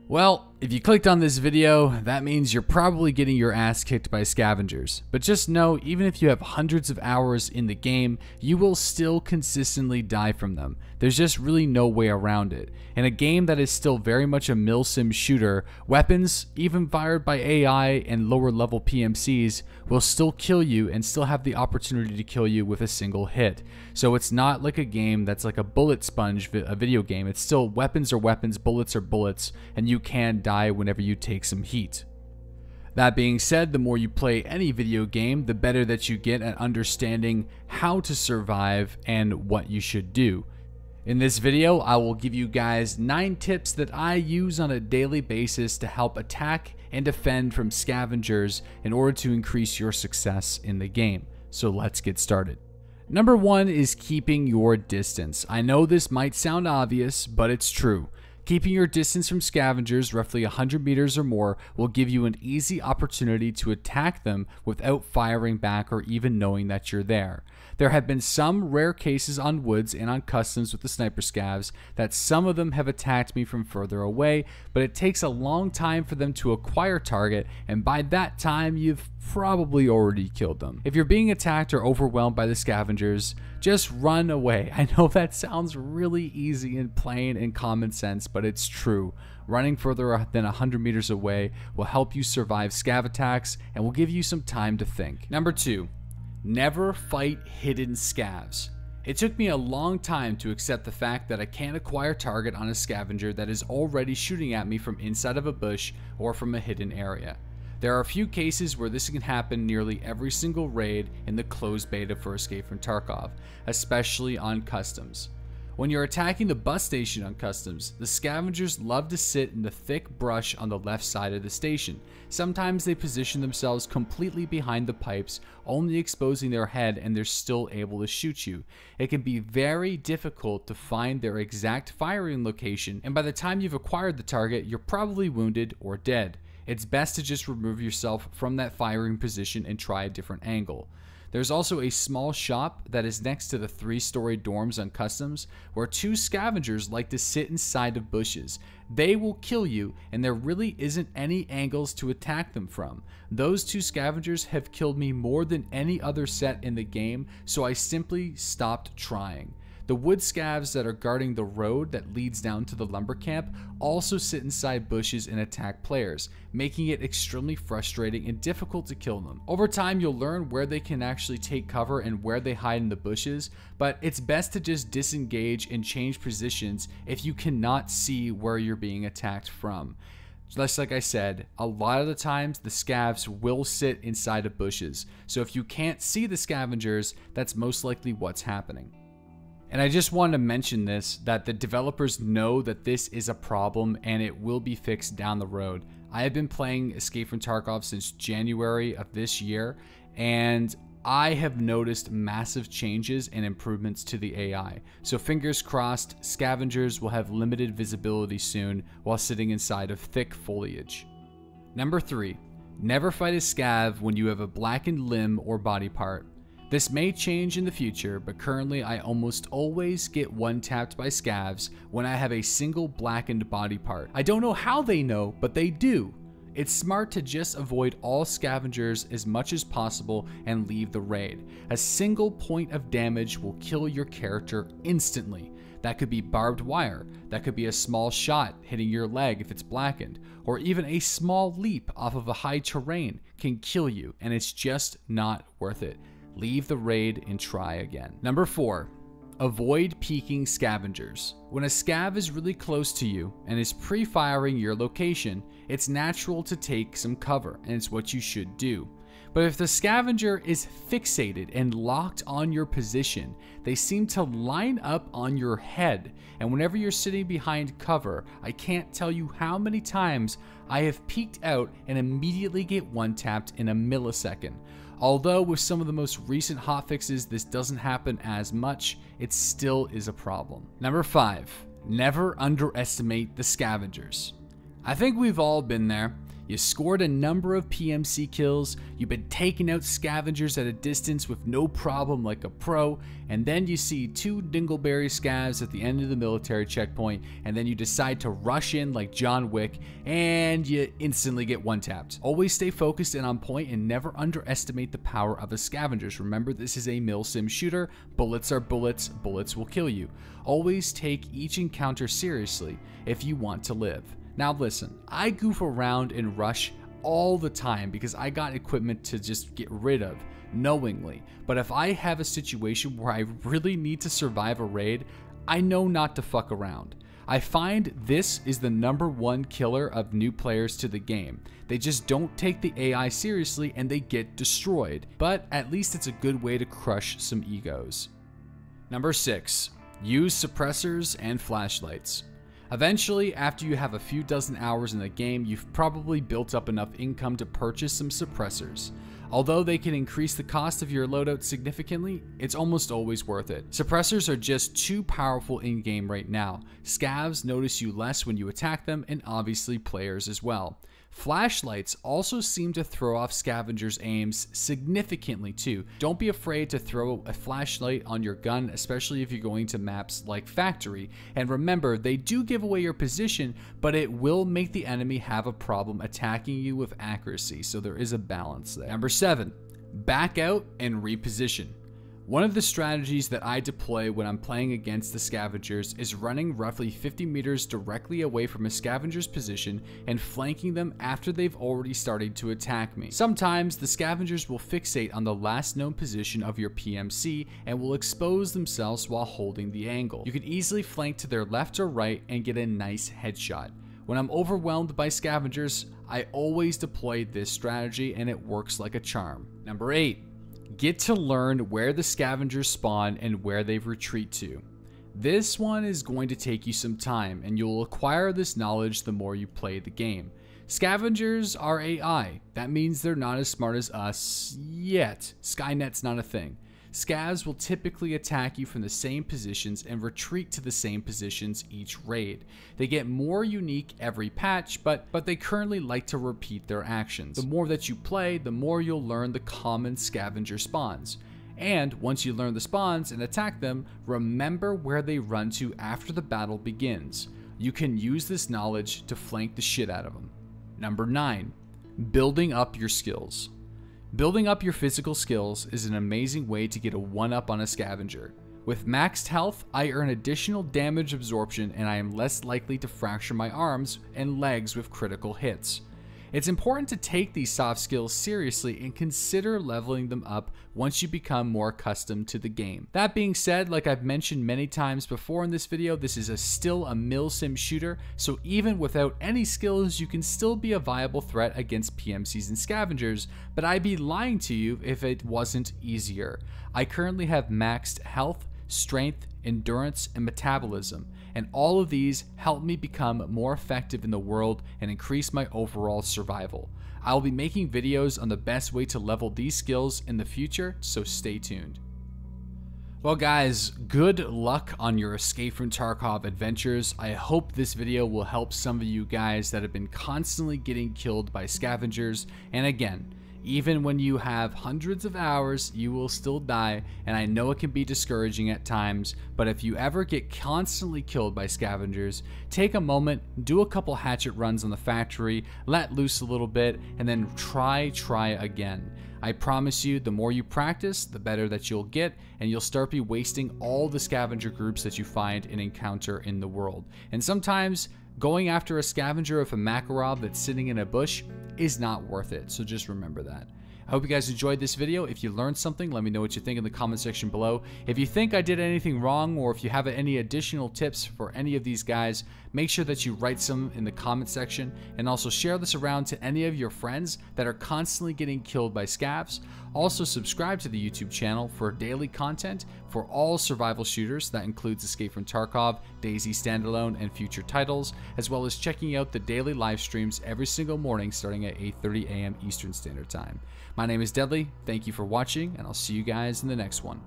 Well, if you clicked on this video, that means you're probably getting your ass kicked by scavengers. But just know, even if you have hundreds of hours in the game, you will still consistently die from them. There's just really no way around it. In a game that is still very much a milsim shooter, weapons, even fired by AI and lower level PMCs, will still kill you and still have the opportunity to kill you with a single hit. So it's not like a game that's like a bullet sponge, a video game. It's still weapons are weapons, bullets are bullets, and you can die whenever you take some heat. That being said, the more you play any video game, the better that you get at understanding how to survive and what you should do. In this video, I will give you guys 9 tips that I use on a daily basis to help attack and defend from scavengers in order to increase your success in the game. So let's get started. Number 1 is keeping your distance. I know this might sound obvious, but it's true. Keeping your distance from scavengers, roughly 100 meters or more, will give you an easy opportunity to attack them without firing back or even knowing that you're there. There have been some rare cases on woods and on customs with the sniper scavs that some of them have attacked me from further away, but it takes a long time for them to acquire target, and by that time you've probably already killed them. If you're being attacked or overwhelmed by the scavengers, just run away. I know that sounds really easy and plain and common sense, but it's true. Running further than 100 meters away will help you survive scav attacks and will give you some time to think. Number 2, never fight hidden scavs. It took me a long time to accept the fact that I can't acquire target on a scavenger that is already shooting at me from inside of a bush or from a hidden area. There are a few cases where this can happen nearly every single raid in the closed beta for Escape from Tarkov, especially on customs. When you're attacking the bus station on customs, the scavengers love to sit in the thick brush on the left side of the station. Sometimes they position themselves completely behind the pipes, only exposing their head, and they're still able to shoot you. It can be very difficult to find their exact firing location, and by the time you've acquired the target, you're probably wounded or dead. It's best to just remove yourself from that firing position and try a different angle. There's also a small shop that is next to the 3-story dorms on customs where 2 scavengers like to sit inside of bushes. They will kill you, and there really isn't any angles to attack them from. Those 2 scavengers have killed me more than any other set in the game, so I simply stopped trying. The wood scavs that are guarding the road that leads down to the lumber camp also sit inside bushes and attack players, making it extremely frustrating and difficult to kill them. Over time, you'll learn where they can actually take cover and where they hide in the bushes, but it's best to just disengage and change positions if you cannot see where you're being attacked from. Just like I said, a lot of the times the scavs will sit inside of bushes, so if you can't see the scavengers, that's most likely what's happening. And I just wanted to mention this, that the developers know that this is a problem and it will be fixed down the road. I have been playing Escape from Tarkov since January of this year, and I have noticed massive changes and improvements to the AI. So fingers crossed, scavengers will have limited visibility soon while sitting inside of thick foliage. Number 3, never fight a scav when you have a blackened limb or body part. This may change in the future, but currently I almost always get one-tapped by scavs when I have a single blackened body part. I don't know how they know, but they do. It's smart to just avoid all scavengers as much as possible and leave the raid. A single point of damage will kill your character instantly. That could be barbed wire, that could be a small shot hitting your leg if it's blackened, or even a small leap off of a high terrain can kill you, and it's just not worth it. Leave the raid and try again. Number 4, avoid peeking scavengers. When a scav is really close to you and is pre-firing your location, it's natural to take some cover, and it's what you should do. But if the scavenger is fixated and locked on your position, they seem to line up on your head, and whenever you're sitting behind cover, I can't tell you how many times I have peeked out and immediately get one-tapped in a millisecond. Although with some of the most recent hotfixes this doesn't happen as much, it still is a problem. Number 5, never underestimate the scavengers. I think we've all been there. You scored a number of PMC kills, you've been taking out scavengers at a distance with no problem like a pro, and then you see 2 dingleberry scavs at the end of the military checkpoint, and then you decide to rush in like John Wick, and you instantly get one-tapped. Always stay focused and on point, and never underestimate the power of a scavengers. Remember, this is a milsim shooter. Bullets are bullets, bullets will kill you. Always take each encounter seriously if you want to live. Now listen, I goof around and rush all the time because I got equipment to just get rid of, knowingly. But if I have a situation where I really need to survive a raid, I know not to fuck around. I find this is the #1 killer of new players to the game. They just don't take the AI seriously and they get destroyed. But at least it's a good way to crush some egos. Number 6, use suppressors and flashlights. Eventually, after you have a few dozen hours in the game, you've probably built up enough income to purchase some suppressors. Although they can increase the cost of your loadout significantly, it's almost always worth it. Suppressors are just too powerful in-game right now. Scavs notice you less when you attack them, and obviously players as well. Flashlights also seem to throw off scavengers' aims significantly too. Don't be afraid to throw a flashlight on your gun, especially if you're going to maps like Factory. And remember, they do give away your position, but it will make the enemy have a problem attacking you with accuracy, so there is a balance there. Number 7, back out and reposition. One of the strategies that I deploy when I'm playing against the scavengers is running roughly 50 meters directly away from a scavenger's position and flanking them after they've already started to attack me. Sometimes the scavengers will fixate on the last known position of your PMC and will expose themselves while holding the angle. You can easily flank to their left or right and get a nice headshot. When I'm overwhelmed by scavengers, I always deploy this strategy and it works like a charm. Number 8. Get to learn where the scavengers spawn and where they retreat to. This one is going to take you some time, and you'll acquire this knowledge the more you play the game. Scavengers are AI. That means they're not as smart as us yet. Skynet's not a thing. Scavs will typically attack you from the same positions and retreat to the same positions each raid. They get more unique every patch, but they currently like to repeat their actions. The more that you play, the more you'll learn the common scavenger spawns. And once you learn the spawns and attack them, remember where they run to after the battle begins. You can use this knowledge to flank the shit out of them. Number 9, building up your skills. Building up your physical skills is an amazing way to get a 1-up on a scavenger. With maxed health, I earn additional damage absorption and I am less likely to fracture my arms and legs with critical hits. It's important to take these soft skills seriously and consider leveling them up once you become more accustomed to the game. That being said, like I've mentioned many times before in this video, this is still a milsim shooter, so even without any skills, you can still be a viable threat against PMCs and scavengers, but I'd be lying to you if it wasn't easier. I currently have maxed health, strength, endurance, and metabolism, and all of these help me become more effective in the world and increase my overall survival. I will be making videos on the best way to level these skills in the future, so stay tuned. Well guys, good luck on your Escape from Tarkov adventures. I hope this video will help some of you guys that have been constantly getting killed by scavengers, and again, even when you have hundreds of hours, you will still die, and I know it can be discouraging at times, but if you ever get constantly killed by scavengers, take a moment, do a couple hatchet runs on the factory, let loose a little bit, and then try again. I promise you, the more you practice, the better that you'll get, and you'll start be wasting all the scavenger groups that you find and encounter in the world. And sometimes, going after a scavenger of a Makarov that's sitting in a bush is not worth it, so just remember that. I hope you guys enjoyed this video. If you learned something, let me know what you think in the comment section below. If you think I did anything wrong, or if you have any additional tips for any of these guys, make sure that you write some in the comment section, and also share this around to any of your friends that are constantly getting killed by scavs. Also subscribe to the YouTube channel for daily content for all survival shooters. That includes Escape from Tarkov, DayZ Standalone, and future titles, as well as checking out the daily live streams every single morning starting at 8:30 a.m. Eastern Standard Time. My name is Deadly, thank you for watching, and I'll see you guys in the next one.